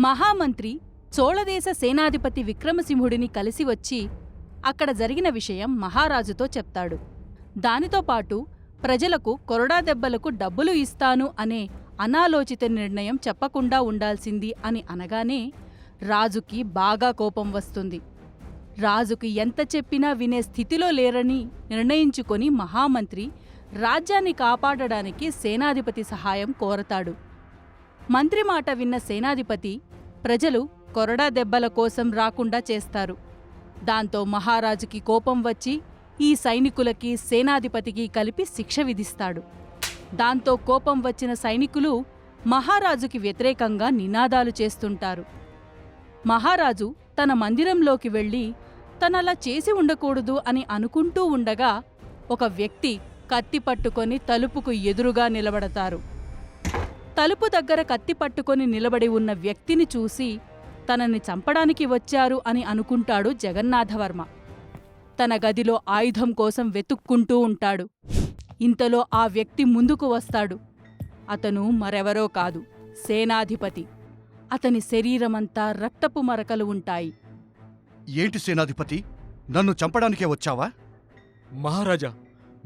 మహామంత్రి చోళదేశ సేనాధిపతి విక్రమసింహుడిని కలిసి వచ్చి అక్కడ జరిగిన విషయం మహారాజుతో చెప్తాడు. దానితో పాటు ప్రజలకు కొరడా దెబ్బలకు డబ్బులు ఇస్తాను అనే అనాలోచిత నిర్ణయం చెప్పకుండా ఉండాల్సింది అని అనగానే రాజుకి బాగా కోపం వస్తుంది. రాజుకి ఎంత చెప్పినా వినే స్థితిలో లేరని నిర్ణయించుకొని మహామంత్రి రాజ్యాన్ని కాపాడడానికి సేనాధిపతి సహాయం కోరతాడు. మంత్రి మాట విన్న సేనాధిపతి ప్రజలు కొరడా దెబ్బల కోసం రాకుండా చేస్తారు. దాంతో మహారాజుకి కోపం వచ్చి ఈ సైనికులకి సేనాధిపతికి కలిపి శిక్ష విధిస్తాడు. దాంతో కోపం వచ్చిన సైనికులు మహారాజుకి వ్యతిరేకంగా నినాదాలు చేస్తుంటారు. మహారాజు తన మందిరంలోకి వెళ్ళి తనలా చేసి ఉండకూడదు అని అనుకుంటూ ఉండగా ఒక వ్యక్తి కత్తి పట్టుకొని తలుపుకు ఎదురుగా నిలబడతారు. తలుపు దగ్గర కత్తి పట్టుకొని నిలబడి ఉన్న వ్యక్తిని చూసి తనని చంపడానికి వచ్చారు అని అనుకుంటాడు జగన్నాథవర్మ. తన గదిలో ఆయుధం కోసం వెతుక్కుంటూ ఉంటాడు. ఇంతలో ఆ వ్యక్తి ముందుకు వస్తాడు. అతను మరెవరో కాదు, సేనాధిపతి. అతని శరీరమంతా రక్తపు మరకలు ఉంటాయి. ఏంటి సేనాధిపతి, నన్ను చంపడానికే వచ్చావా? మహారాజా,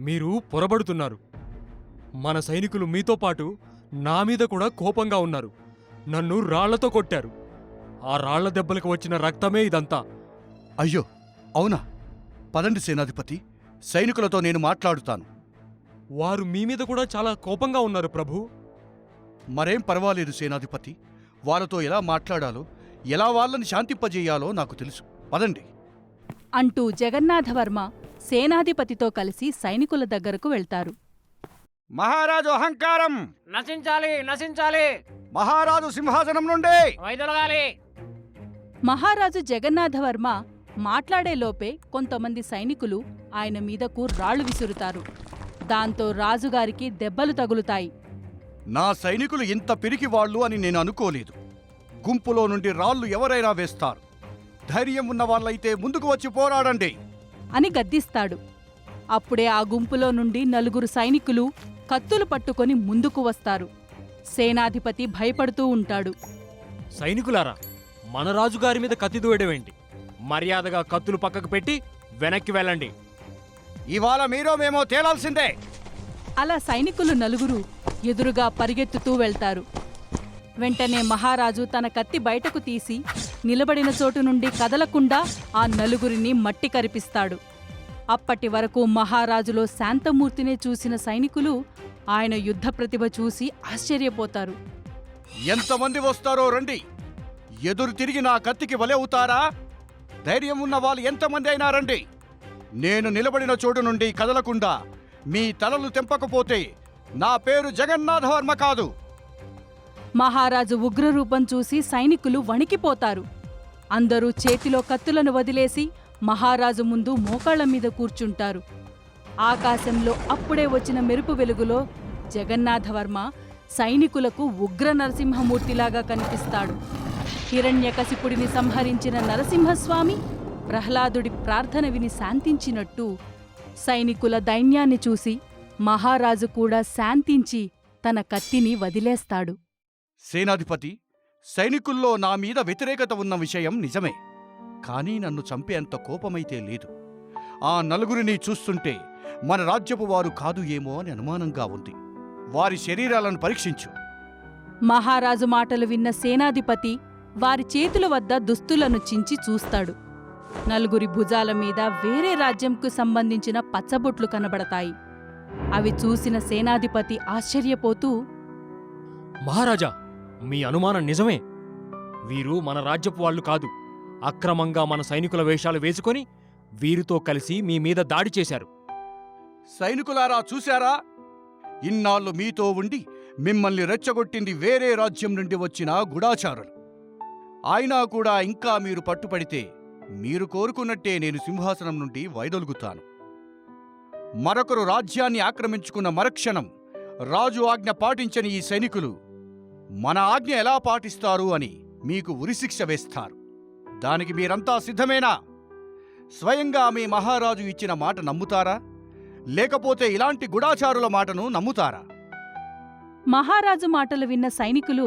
మీరు పొరబడుతున్నారు. మన సైనికులు మీతో పాటు నా మీద కూడా కోపంగా ఉన్నారు. నన్ను రాళ్లతో కొట్టారు. ఆ రాళ్ల దెబ్బలకు వచ్చిన రక్తమే ఇదంతా. అయ్యో, అవునా? పదండి సేనాధిపతి, సైనికులతో నేను మాట్లాడుతాను. వారు మీ మీద కూడా చాలా కోపంగా ఉన్నారు ప్రభు. మరేం పర్వాలేదు సేనాధిపతి, వారితో ఎలా మాట్లాడాలో, ఎలా వాళ్ళని శాంతింపజేయాలో నాకు తెలుసు. పదండి అంటూ జగన్నాథవర్మ సేనాధిపతితో కలిసి సైనికుల దగ్గరకు వెళ్తారు. మహారాజు అహంకారం నశించాలి, నశించాలి. మహారాజు సింహాసనం నుండి వైదొలగాలి. మహారాజు జగన్నాథవర్మ మాట్లాడేలోపే కొంతమంది సైనికులు ఆయన మీదకు రాళ్లు విసురుతారు. దాంతో రాజుగారికి దెబ్బలు తగులుతాయి. నా సైనికులు ఇంత పిరికివాళ్లు అని నేను అనుకోలేదు. గుంపులో నుండి రాళ్లు ఎవరైనా వేస్తారు. ధైర్యం ఉన్న వాళ్ళైతే ముందుకు వచ్చి పోరాడండి అని గద్దిస్తాడు. అప్పుడే ఆ గుంపులో నుండి 4 సైనికులు కత్తులు పట్టుకొని ముందుకు వస్తారు. సేనాధిపతి భయపడుతూ ఉంటాడు. సైనికులారా, మన రాజుగారి మీద కత్తి దూయడమేంటి? మర్యాదగా కత్తులు పక్కకు పెట్టి వెనక్కి వెళ్ళండి. ఇవాళ మీరో మేమో తేలాల్సిందే. అలా సైనికులు 4 ఎదురుగా పరిగెత్తుతూ వెళ్తారు. వెంటనే మహారాజు తన కత్తి బయటకు తీసి నిలబడిన చోటు నుండి కదలకుండా ఆ 4 మట్టి కరిపిస్తాడు. అప్పటి వరకు మహారాజులో శాంతమూర్తినే చూసిన సైనికులు ఆయన యుద్ధ ప్రతిభ చూసి ఆశ్చర్యపోతారు. ఎంతమంది వస్తారో రండి, ఎదురు తిరిగి నా కత్తికి బలవుతారా? ధైర్యం ఉన్న వాళ్ళు ఎంతమంది అయినా రండి. నేను నిలబడిన చోటు నుండి కదలకుండా మీ తలలు తెంపకపోతే నా పేరు జగన్నాథవర్మ కాదు. మహారాజు ఉగ్రరూపం చూసి సైనికులు వణికిపోతారు. అందరూ చేతిలో కత్తులను వదిలేసి మహారాజు ముందు మోకాళ్ల మీద కూర్చుంటారు. ఆకాశంలో అప్పుడే వచ్చిన మెరుపు వెలుగులో జగన్నాథవర్మ సైనికులకు ఉగ్ర నరసింహమూర్తిలాగా కనిపిస్తాడు. హిరణ్యకశిపుడిని సంహరించిన నరసింహస్వామి ప్రహ్లాదుడి ప్రార్థన విని శాంతించినట్టు సైనికుల దైన్యాన్ని చూసి మహారాజు కూడా శాంతించి తన కత్తిని వదిలేస్తాడు. సేనాధిపతి, సైనికుల్లో నా మీద వ్యతిరేకత ఉన్న విషయం నిజమే. కానీ నన్ను చంపేంత కోపమైతే లేదు. ఆ 4 చూస్తుంటే మన రాజ్యపు వారు కాదు ఏమో అని అనుమానంగా ఉంది. వారి శరీరాలను పరీక్షించు. మహారాజు మాటలు విన్న సేనాధిపతి వారి చేతుల వద్ద దుస్తులను చించి చూస్తాడు. 4 భుజాల మీద వేరే రాజ్యంకు సంబంధించిన పచ్చబొట్లు కనబడతాయి. అవి చూసిన సేనాధిపతి ఆశ్చర్యపోతూ, మహారాజా, మీ అనుమానం నిజమే. వీరు మన రాజ్యపు వాళ్ళు కాదు. అక్రమంగా మన సైనికుల వేషాలు వేసుకొని వీరితో కలిసి మీ మీద దాడి చేశారు. సైనికులారా, చూశారా? ఇన్నాళ్ళు మీతో ఉండి మిమ్మల్ని రెచ్చగొట్టింది వేరే రాజ్యం నుండి వచ్చిన గూఢాచారులు. అయినా కూడా ఇంకా మీరు పట్టుపడితే మీరు కోరుకున్నట్టే నేను సింహాసనం నుండి వైదొలుగుతాను. మరొకరు రాజ్యాన్ని ఆక్రమించుకున్న మరుక్షణం రాజు ఆజ్ఞ పాటించని ఈ సైనికులు మన ఆజ్ఞ ఎలా పాటిస్తారు అని మీకు ఉరిశిక్ష వేస్తారు. దానికి మీరంతా సిద్ధమేనా? స్వయంగా మీ మహారాజు ఇచ్చిన మాట నమ్ముతారా? లేకపోతే ఇలాంటి గూఢాచారుల మాటను నమ్ముతారా? మహారాజు మాటలు విన్న సైనికులు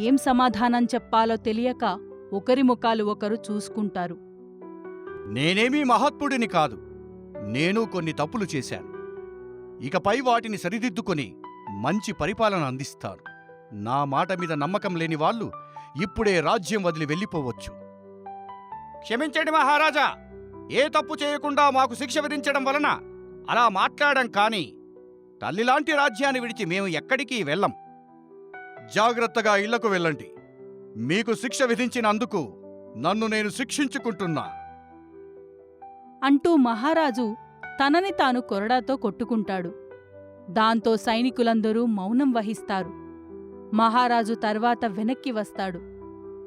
ఏం సమాధానం చెప్పాలో తెలియక ఒకరి ముఖాలు ఒకరు చూసుకుంటారు. నేనేమీ మహాత్ముడిని కాదు. నేను కొన్ని తప్పులు చేశాను. ఇకపై వాటిని సరిదిద్దుకొని మంచి పరిపాలన అందిస్తాను. నా మాట మీద నమ్మకం లేని వాళ్ళు ఇప్పుడే రాజ్యం వదిలి వెళ్ళిపోవచ్చు. క్షమించండి మహారాజా. ఏ తప్పు చేయకుండా మాకు శిక్ష విధించడం వలన అలా మాట్లాడడం కానీ తల్లిలాంటి రాజ్యాన్ని విడిచి మేము ఎక్కడికి వెళ్ళం. జాగ్రత్తగా ఇళ్లకు వెళ్ళండి. మీకు శిక్ష విధించినందుకు నన్ను నేను శిక్షించుకుంటున్నా అంటూ మహారాజు తనని తాను కొరడాతో కొట్టుకుంటాడు. దాంతో సైనికులందరూ మౌనం వహిస్తారు. మహారాజు తర్వాత వెనక్కి వస్తాడు.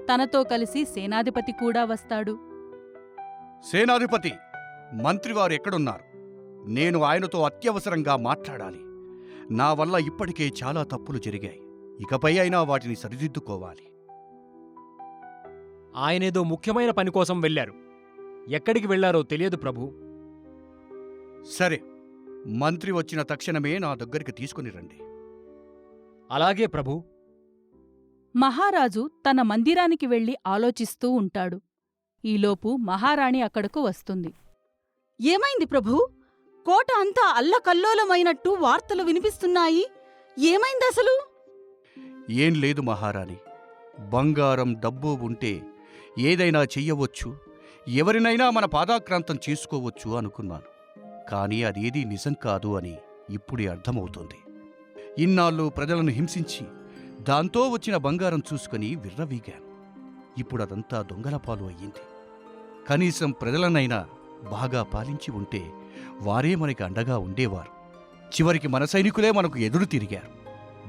తనతో కలిసి సేనాధిపతి కూడా వస్తాడు. సేనాధిపతి, మంత్రివారు ఎక్కడున్నారు? నేను ఆయనతో అత్యవసరంగా మాట్లాడాలి. నా వల్ల ఇప్పటికే చాలా తప్పులు జరిగాయి. ఇకపై అయినా వాటిని సరిదిద్దుకోవాలి. ఆయనేదో ముఖ్యమైన పని కోసం వెళ్ళారు. ఎక్కడికి వెళ్లారో తెలియదు ప్రభూ. సరే, మంత్రి వచ్చిన తక్షణమే నా దగ్గరికి తీసుకుని రండి. అలాగే ప్రభూ. మహారాజు తన మందిరానికి వెళ్లి ఆలోచిస్తూ ఉంటాడు. ఈలోపు మహారాణి అక్కడకు వస్తుంది. ఏమైంది ప్రభూ? కోట అంతా అల్లకల్లోలమైనట్టు వార్తలు వినిపిస్తున్నాయి. ఏమైందసలు? ఏం లేదు మహారాణి. బంగారం, డబ్బు ఉంటే ఏదైనా చెయ్యవచ్చు, ఎవరినైనా మన పాదాక్రాంతం చేసుకోవచ్చు అనుకున్నాను. కానీ అదేదీ నిజం కాదు అని ఇప్పుడే అర్థమవుతోంది. ఇన్నాళ్ళు ప్రజలను హింసించి దాంతో వచ్చిన బంగారం చూసుకుని విర్రవీగాను. ఇప్పుడదంతా దొంగలపాలు అయ్యింది. కనీసం ప్రజలనైనా బాగా పాలించి ఉంటే వారే మనకి అండగా ఉండేవారు. చివరికి మన సైనికులే మనకు ఎదురు తిరిగారు.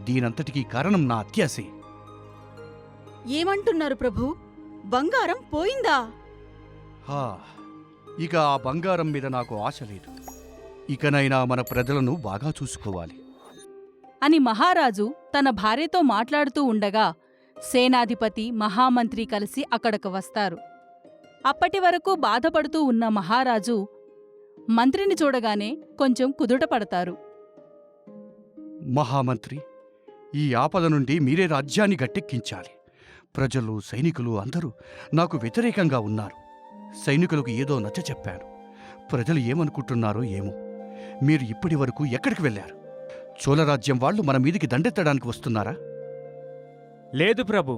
దీనంతటికీ కారణం నా అత్యాశే. ఏమంటున్నారు ప్రభూ? బంగారం పోయిందా? హా, ఇక ఆ బంగారం మీద నాకు ఆశ లేదు. ఇకనైనా మన ప్రజలను బాగా చూసుకోవాలి అని మహారాజు తన భార్యతో మాట్లాడుతూ ఉండగా సేనాధిపతి, మహామంత్రి కలిసి అక్కడకు వస్తారు. అప్పటివరకు బాధపడుతూ ఉన్న మహారాజు మంత్రిని చూడగానే కొంచెం కుదుటపడతారు. మహామంత్రి, ఈ ఆపద నుండి మీరే రాజ్యాన్ని గట్టెక్కించాలి. ప్రజలు, సైనికులు అందరూ నాకు వ్యతిరేకంగా ఉన్నారు. సైనికులకు ఏదో నచ్చచెప్పాను. ప్రజలు ఏమనుకుంటున్నారో ఏమో. మీరు ఇప్పటి వరకు ఎక్కడికి వెళ్ళారు? చోళరాజ్యం వాళ్ళు మన మీదికి దండెత్తడానికి వస్తున్నారా? లేదు ప్రభు.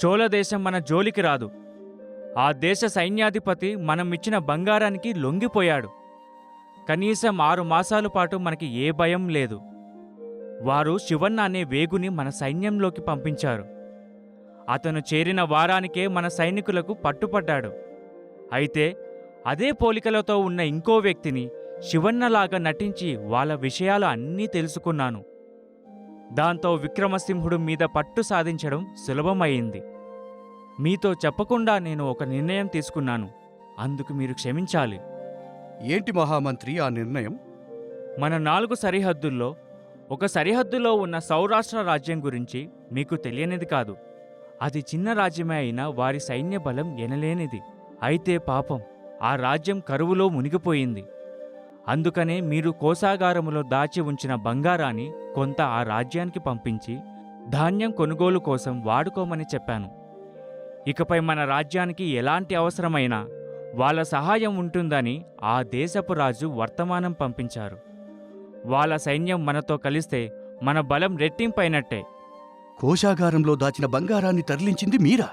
చోళదేశం మన జోలికి రాదు. ఆ దేశ సైన్యాధిపతి మనం ఇచ్చిన బంగారానికి లొంగిపోయాడు. కనీసం 6 మాసాల పాటు మనకి ఏ భయం లేదు. వారు శివన్న అనే వేగుని మన సైన్యంలోకి పంపించారు. అతను చేరిన వారానికే మన సైనికులకు పట్టుపడ్డాడు. అయితే అదే పోలికలతో ఉన్న ఇంకో వ్యక్తిని శివన్నలాగా నటించి వాళ్ళ విషయాలు అన్నీ తెలుసుకున్నాను. దాంతో విక్రమసింహుడు మీద పట్టు సాధించడం సులభమయ్యింది. మీతో చెప్పకుండా నేను ఒక నిర్ణయం తీసుకున్నాను. అందుకు మీరు క్షమించాలి. ఏంటి మహామంత్రి ఆ నిర్ణయం? మన 4 సరిహద్దుల్లో ఒక సరిహద్దులో ఉన్న సౌరాష్ట్ర రాజ్యం గురించి మీకు తెలియనిది కాదు. అది చిన్న రాజ్యమే అయినా వారి సైన్య బలం ఎనలేనిది. అయితే పాపం ఆ రాజ్యం కరువులో మునిగిపోయింది. అందుకనే మీరు కోశాగారములో దాచి ఉంచిన బంగారాన్ని కొంత ఆ రాజ్యానికి పంపించి ధాన్యం కొనుగోలు కోసం వాడుకోమని చెప్పాను. ఇకపై మన రాజ్యానికి ఎలాంటి అవసరమైనా వాళ్ళ సహాయం ఉంటుందని ఆ దేశపు రాజు వర్తమానం పంపించారు. వాళ్ళ సైన్యం మనతో కలిస్తే మన బలం రెట్టింపైనట్టే. కోశాగారంలో దాచిన బంగారాన్ని తరలించింది మీరా?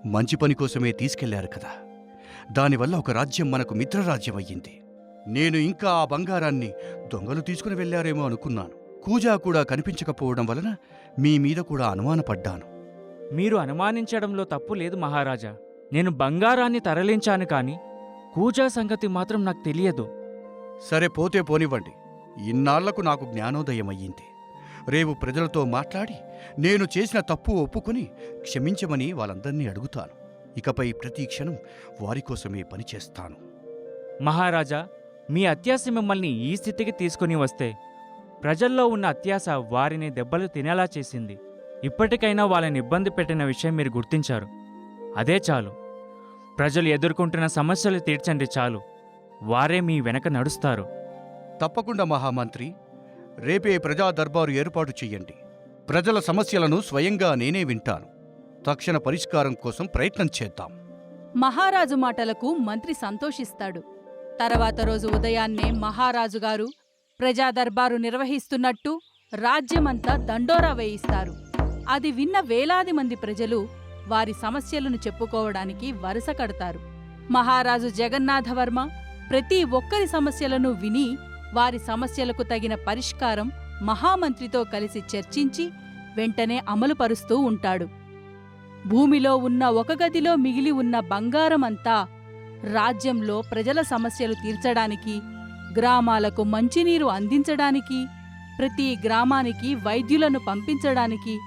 మంచి పని కోసమే తీసుకెళ్లారు కదా. దానివల్ల ఒక రాజ్యం మనకు మిత్రరాజ్యం అయ్యింది. నేను ఇంకా ఆ బంగారాన్ని దొంగలు తీసుకుని వెళ్లారేమో అనుకున్నాను. కూజా కూడా కనిపించకపోవడం వలన మీ మీద కూడా అనుమానపడ్డాను. మీరు అనుమానించడంలో తప్పు లేదు మహారాజా. నేను బంగారాన్ని తరలించాను కాని కూజా సంగతి మాత్రం నాకు తెలియదు. సరే, పోతే పోనివ్వండి. ఇన్నాళ్లకు నాకు జ్ఞానోదయమయ్యింది. రేపు ప్రజలతో మాట్లాడి నేను చేసిన తప్పు ఒప్పుకొని క్షమించమని వాళ్ళందర్నీ అడుగుతాను. ఇకపై ప్రతి క్షణం వారి కోసమే పనిచేస్తాను. మహారాజా, మీ అత్యాశ మిమ్మల్ని ఈ స్థితికి తీసుకుని వస్తే ప్రజల్లో ఉన్న అత్యాశ వారిని దెబ్బలు తినేలా చేసింది. ఇప్పటికైనా వాళ్ళని ఇబ్బంది పెట్టిన విషయం మీరు గుర్తించారు. అదే చాలు. ప్రజలు ఎదుర్కొంటున్న సమస్యలు తీర్చండి చాలు. వారే మీ వెనక నడుస్తారు. తప్పకుండా మహామంత్రి. రేపే ప్రజా దర్బారు ఏర్పాటు చెయ్యండి. ప్రజల సమస్యలను స్వయంగా నేనే వింటాను. తక్షణ పరిష్కారం కోసం ప్రయత్నం చేద్దాం. మహారాజు మాటలకు మంత్రి సంతోషిస్తాడు. తర్వాత రోజు ఉదయాన్నే మహారాజుగారు ప్రజాదర్బారు నిర్వహిస్తున్నట్టు రాజ్యమంతా దండోరా వేయిస్తారు. అది విన్న వేలాది మంది ప్రజలు వారి సమస్యలను చెప్పుకోవడానికి వరుస కడతారు. మహారాజు జగన్నాథవర్మ ప్రతి ఒక్కరి సమస్యలను విని వారి సమస్యలకు తగిన పరిష్కారం మహామంత్రితో కలిసి చర్చించి వెంటనే అమలుపరుస్తూ ఉంటాడు. భూమిలో ఉన్న ఒక గదిలో మిగిలి ఉన్న బంగారమంతా రాజ్యంలో ప్రజల సమస్యలు తీర్చడానికి, గ్రామాలకు మంచినీరు అందించడానికి, ప్రతి గ్రామానికి వైద్యులను పంపించడానికి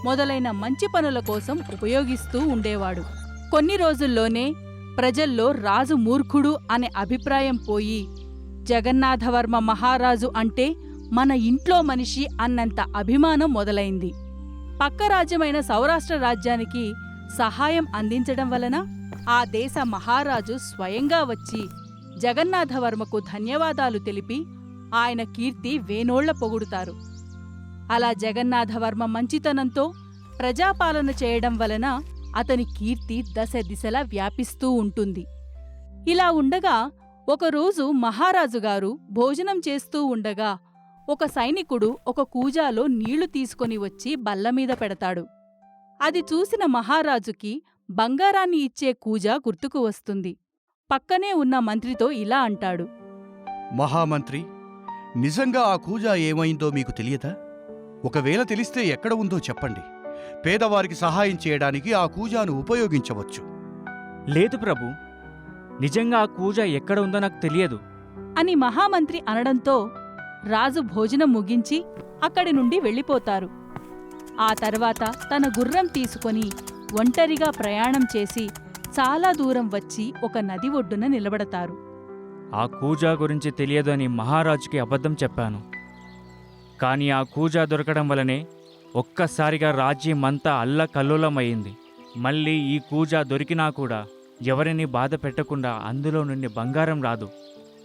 మొదలైన మంచి పనుల కోసం ఉపయోగిస్తూ ఉండేవాడు. కొన్ని రోజుల్లోనే ప్రజల్లో రాజు మూర్ఖుడు అనే అభిప్రాయం పోయి జగన్నాథవర్మ మహారాజు అంటే మన ఇంట్లో మనిషి అన్నంత అభిమానం మొదలైంది. పక్క రాజ్యమైన సౌరాష్ట్ర రాజ్యానికి సహాయం అందించడం వలన ఆ దేశ మహారాజు స్వయంగా వచ్చి జగన్నాథవర్మకు ధన్యవాదాలు తెలిపి ఆయన కీర్తి వేనోళ్ల పొగుడుతారు. అలా జగన్నాథవర్మ మంచితనంతో ప్రజాపాలన చేయడం వలన అతని కీర్తి దశ దిశలా వ్యాపిస్తూ ఉంటుంది. ఇలా ఉండగా ఒకరోజు మహారాజుగారు భోజనం చేస్తూ ఉండగా ఒక సైనికుడు ఒక కూజాలో నీళ్లు తీసుకొని వచ్చి బల్లమీద పెడతాడు. అది చూసిన మహారాజుకి బంగారాన్ని ఇచ్చే కూజా గుర్తుకు వస్తుంది. పక్కనే ఉన్న మంత్రితో ఇలా అంటాడు. మహామంత్రి, నిజంగా ఆ కూజా ఏమైందో మీకు తెలియదా? ఒకవేళ తెలిస్తే ఎక్కడ ఉందో చెప్పండి. పేదవారికి సహాయం చేయడానికి ఆ కూజాను ఉపయోగించవచ్చు. లేదు ప్రభు, నిజంగా ఆ కూజ ఎక్కడ ఉందో నాకు తెలియదు అని మహామంత్రి అనడంతో రాజు భోజనం ముగించి అక్కడి నుండి వెళ్ళిపోతారు. ఆ తర్వాత తన గుర్రం తీసుకొని ఒంటరిగా ప్రయాణం చేసి చాలా దూరం వచ్చి ఒక నది ఒడ్డున నిలబడతారు. ఆ కూజా గురించి తెలియదు అని మహారాజుకి అబద్ధం చెప్పాను. కానీ ఆ కూజా దొరకడం వల్లనే ఒక్కసారిగా రాజ్యమంతా అల్లకల్లోలమయ్యింది. మళ్ళీ ఈ కూజా దొరికినా కూడా ఎవరిని బాధ పెట్టకుండా అందులో నుండి బంగారం రాదు.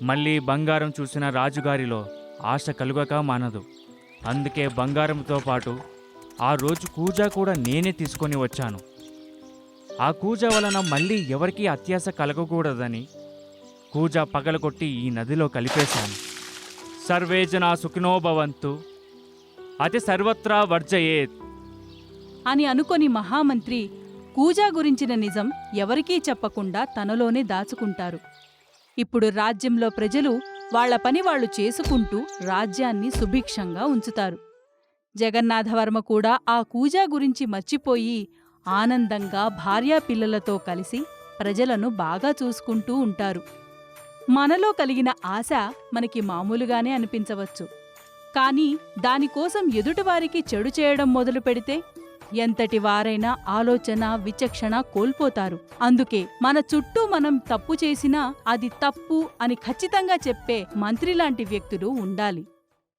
మళ్ళీ బంగారం చూసిన రాజుగారిలో ఆశ కలుగక మానదు. అందుకే బంగారంతో పాటు ఆ రోజు కూజా కూడా నేనే తీసుకొని వచ్చాను. ఆ కూజా వలన మళ్ళీ ఎవరికీ అత్యాశ కలగకూడదని కూజా పగలగొట్టి ఈ నదిలో కలిపేశాను. సర్వే జనా సుఖినో భవంతు, అతి సర్వత్రా వర్జయేత్ అని అనుకొని మహామంత్రి కూజా గురించిన నిజం ఎవరికీ చెప్పకుండా తనలోనే దాచుకుంటారు. ఇప్పుడు రాజ్యంలో ప్రజలు వాళ్ల పని వాళ్లు చేసుకుంటూ రాజ్యాన్ని సుభిక్షంగా ఉంచుతారు. జగన్నాథవర్మ కూడా ఆ కూజా గురించి మర్చిపోయి ఆనందంగా భార్యాపిల్లలతో కలిసి ప్రజలను బాగా చూసుకుంటూ ఉంటారు. మనలో కలిగిన ఆశ మనకి మామూలుగానే అనిపించవచ్చు. కానీ దానికోసం ఎదుటివారికి చెడు చేయడం మొదలు పెడితే ఎంతటి వారైనా ఆలోచన, విచక్షణ కోల్పోతారు. అందుకే మన చుట్టూ మనం తప్పు చేసినా అది తప్పు అని ఖచ్చితంగా చెప్పే మంత్రిలాంటి వ్యక్తులు ఉండాలి.